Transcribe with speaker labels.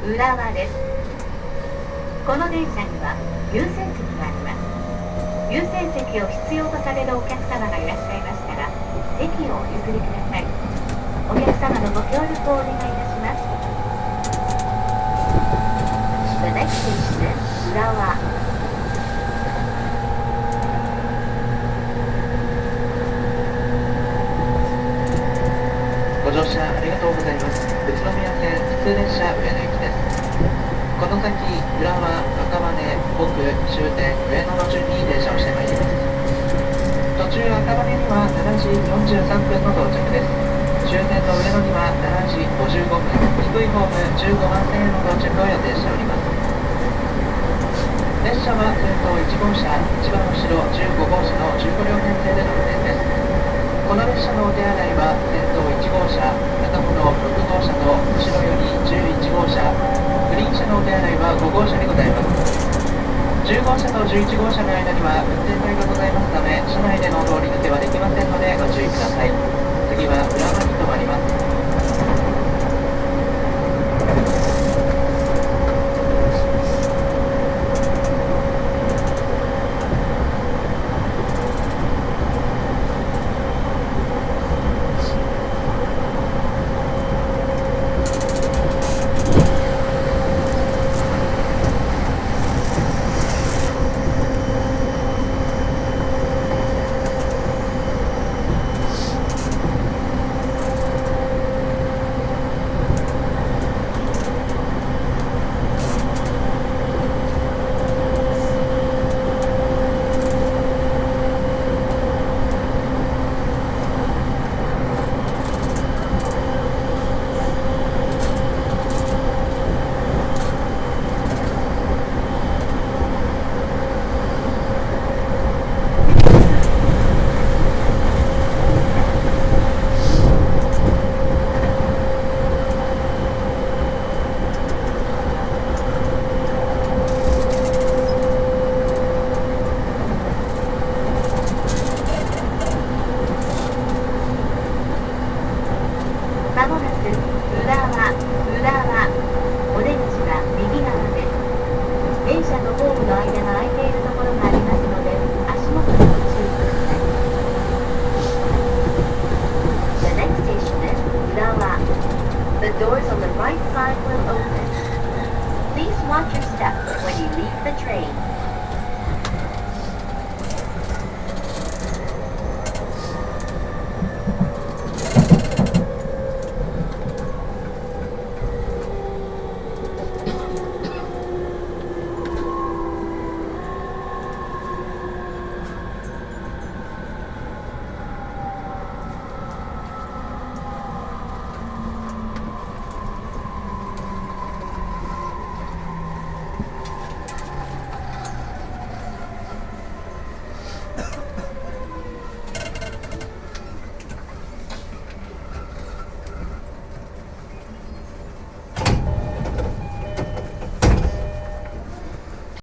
Speaker 1: 浦和です。この電車には優先席があります。優先席を必要とされるお客様がいらっしゃいましたら、席をお譲りください。お客様のご協力をお願いいたします。The next station is 浦和。
Speaker 2: ご乗車ありがとうございます。宇都宮線普通列車上野行きです。この先、浦和、赤羽、奥、終点、上野の順に電車をしてまいります。途中赤羽には7時43分の到着です。終点の上野には7時55分、低いホーム15番線への到着を予定しております。列車は先頭1号車、一番後ろ15号車の15両編成での運転です。この列車のお手洗いは先頭1号車、片方の6号車と後ろより11号車、グリーン車のお手洗いは5号車にございます。10号車と11号車の間には運転台がございますため、車内での通り抜けはできませんのでご注意ください。次は浦和に停まります。
Speaker 1: まもなく浦和。お出口は右側です。電車とホームの間が空いているところがありますので、足元にご注意ください。The next station is 浦和。The doors on the right side will open. Please watch your step when you leave the train.